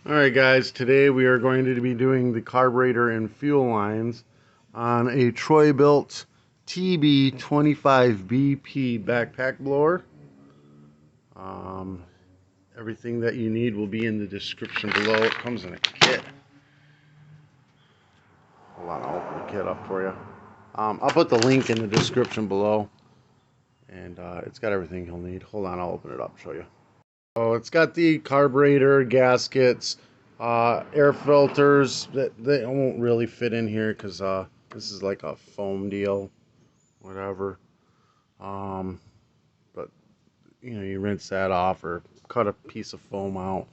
Alright guys, today we are going to be doing the carburetor and fuel lines on a Troy-Bilt tb25bp backpack blower. Everything that you need will be in the description below. It comes in a kit. Hold on, I'll open the kit up for you. I'll put the link in the description below, and it's got everything you'll need. Hold on, I'll open it up and show you. Oh, it's got the carburetor, gaskets, air filters. That they won't really fit in here because this is like a foam deal, whatever. But you know, you rinse that off or cut a piece of foam out.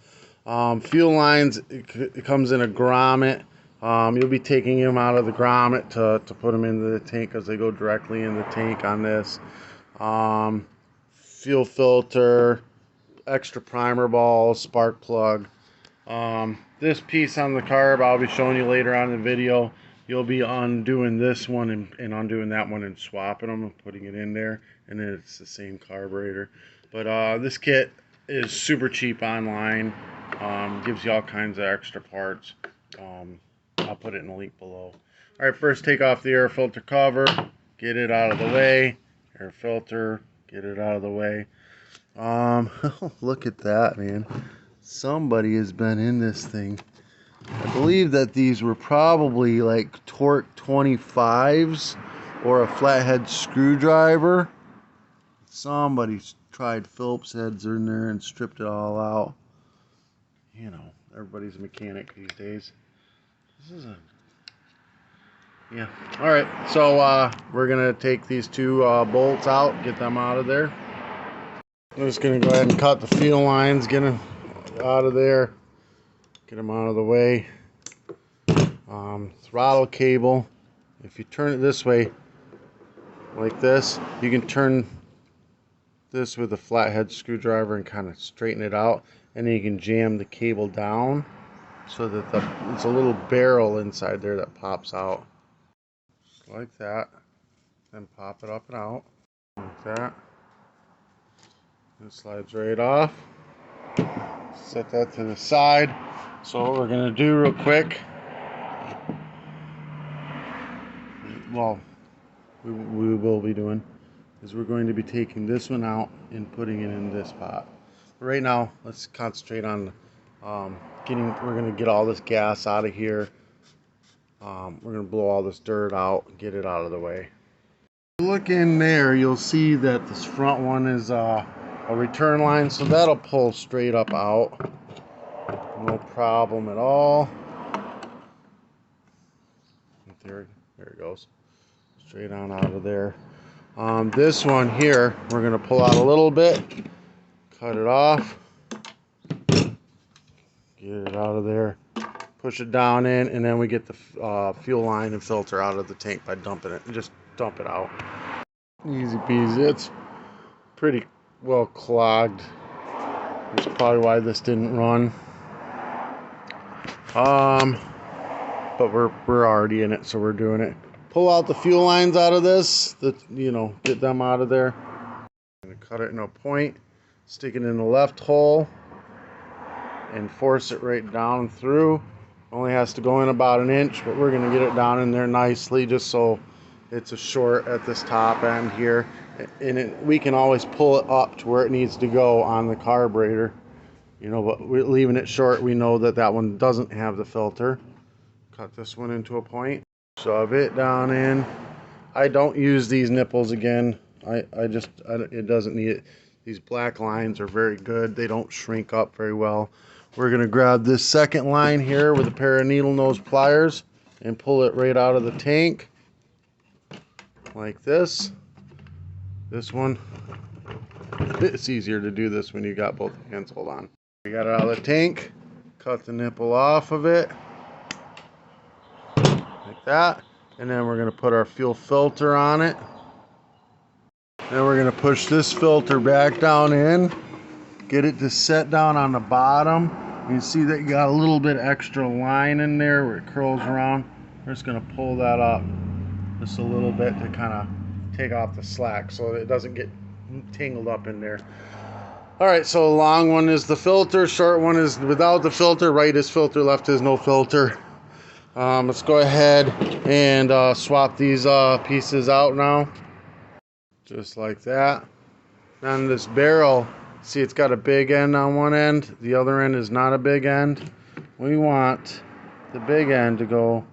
Fuel lines, it comes in a grommet. You'll be taking them out of the grommet to put them into the tank because they go directly in the tank on this. Fuel filter, extra primer ball, spark plug. This piece on the carb I'll be showing you later on in the video. You'll be undoing this one and undoing that one and swapping them and putting it in there, and then it's the same carburetor. But this kit is super cheap online. Gives you all kinds of extra parts. I'll put it in the link below. Alright, first take off the air filter cover, get it out of the way. Air filter, get it out of the way. Look at that, man. Somebody has been in this thing. I believe that these were probably like torque 25s or a flathead screwdriver. Somebody's tried Phillips heads in there and stripped it all out. You know, everybody's a mechanic these days. This is a... yeah. Alright, so we're going to take these two bolts out, get them out of there. I'm just going to go ahead and cut the fuel lines, get them out of there, get them out of the way. Throttle cable, if you turn it this way, like this, you can turn this with a flathead screwdriver and kind of straighten it out, and then you can jam the cable down so that it's a little barrel inside there that pops out. Just like that. Then pop it up and out, like that. It slides right off. Set that to the side. So what we're going to do real quick, well, we will be doing, is we're going to be taking this one out and putting it in this pot. But right now, let's concentrate on we're going to get all this gas out of here. We're going to blow all this dirt out and get it out of the way. Look in there, you'll see that this front one is a return line, so that'll pull straight up out. No problem at all. There it goes. Straight on out of there. This one here, we're going to pull out a little bit, cut it off, get it out of there, push it down in, and then we get the fuel line and filter out of the tank by dumping it. Just dump it out. Easy peasy. It's pretty well clogged. That's probably why this didn't run. But we're already in it, so we're doing it. Pull out the fuel lines out of this, get them out of there. I'm gonna cut it in a point, stick it in the left hole, and force it right down through. Only has to go in about an inch, but we're gonna get it down in there nicely, just so it's a short at this top end here, and we can always pull it up to where it needs to go on the carburetor. But we're leaving it short. We know that that one doesn't have the filter. Cut this one into a point. Shove it down in. I don't use these nipples again. It doesn't need it. These black lines are very good. They don't shrink up very well. We're going to grab this second line here with a pair of needle nose pliers and pull it right out of the tank. Like this. This one. It's easier to do this when you got both hands. Hold on. We got it out of the tank, cut the nipple off of it, like that, and then we're going to put our fuel filter on it. Then we're going to push this filter back down in, get it to set down on the bottom. You see that you got a little bit extra line in there where it curls around. We're just going to pull that up just a little bit to kind of take off the slack so that it doesn't get tangled up in there. Alright, so the long one is the filter, short one is without the filter, right is filter, left is no filter. Let's go ahead and swap these pieces out now. Just like that. On this barrel, see it's got a big end on one end, the other end is not a big end. We want the big end to go,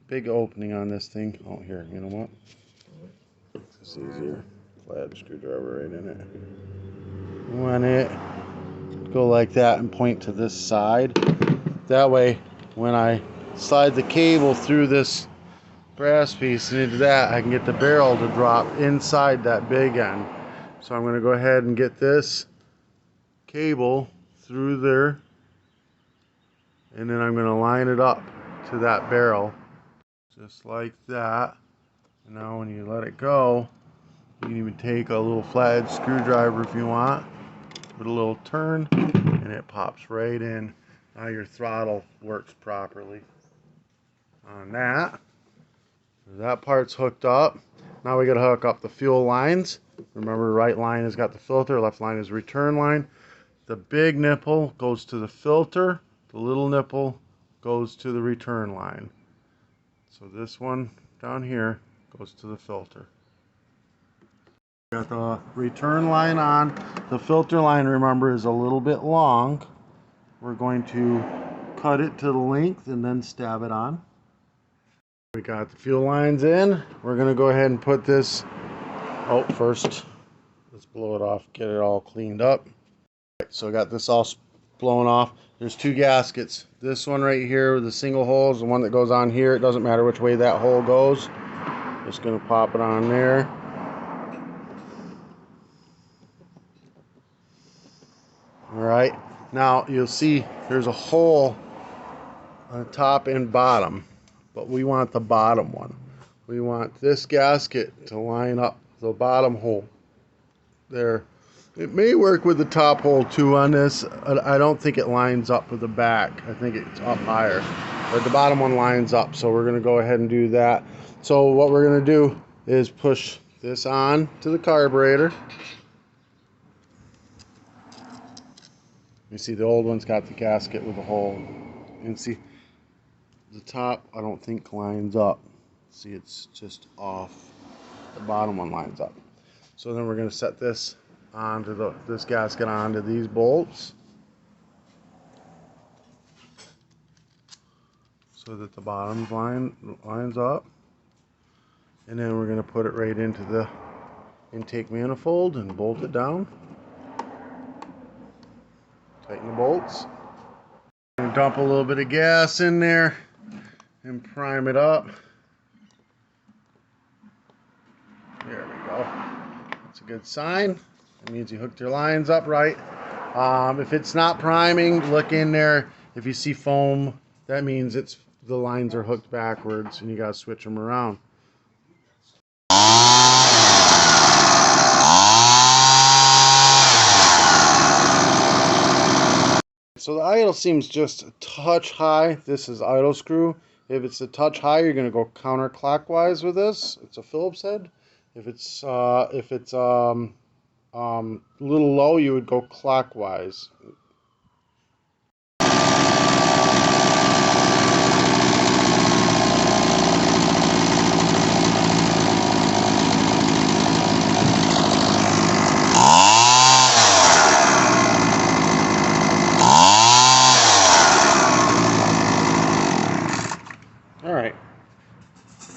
big opening on this thing. Oh, here, you know what? This is easier. Flat screwdriver right in it. We want it to go like that and point to this side. That way, when I slide the cable through this brass piece and into that, I can get the barrel to drop inside that big end. So I'm going to go ahead and get this cable through there, and then I'm going to line it up to that barrel just like that. And now when you let it go, you can even take a little flathead screwdriver if you want, put a little turn, and it pops right in. Now your throttle works properly on that. That part's hooked up. Now we got to hook up the fuel lines. Remember, right line has got the filter, left line is return line. The big nipple goes to the filter, the little nipple goes to the return line. So this one down here goes to the filter. Got the return line on. The filter line, remember, is a little bit long. We're going to cut it to the length and then stab it on. We got the fuel lines in. We're going to go ahead and put this, first let's blow it off, get it all cleaned up. So I got this all blown off. There's two gaskets. This one right here with the single hole is the one that goes on here. It doesn't matter which way that hole goes. Just going to pop it on there. Alright, now you'll see there's a hole on the top and bottom, but we want the bottom one. We want this gasket to line up the bottom hole there. It may work with the top hole too on this. I don't think it lines up with the back. I think it's up higher, but the bottom one lines up, so we're going to go ahead and do that. So what we're going to do is push this on to the carburetor. You see the old one's got the gasket with a hole. And see the top, I don't think lines up. See, it's just off. The bottom one lines up. So then we're going to set this onto this gasket onto these bolts so that the bottom lines up. And then we're going to put it right into the intake manifold and bolt it down. Tighten the bolts. And dump a little bit of gas in there and prime it up. There we go. That's a good sign. That means you hooked your lines up right. If it's not priming, look in there. If you see foam, that means the lines are hooked backwards and you got to switch them around. So the idle seam's just a touch high. This is idle screw. If it's a touch high, you're going to go counterclockwise with this. It's a Phillips head. If it's a little low, you would go clockwise. Alright,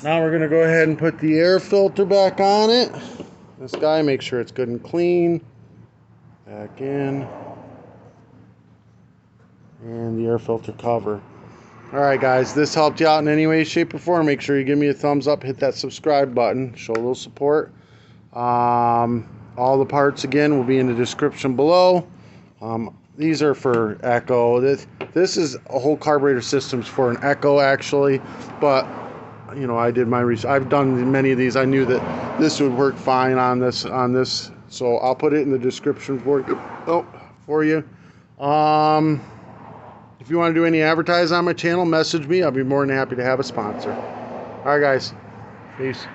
now we're going to go ahead and put the air filter back on it. This guy, make sure it's good and clean. Back in. And the air filter cover. Alright guys, this helped you out in any way, shape, or form. Make sure you give me a thumbs up, hit that subscribe button, show a little support. All the parts again will be in the description below. These are for Echo. This is a whole carburetor systems for an Echo actually, but you know, I did my research. I've done many of these. I knew that this would work fine on this. So I'll put it in the description for you. If you want to do any advertising on my channel, message me. I'll be more than happy to have a sponsor. All right, guys. Peace.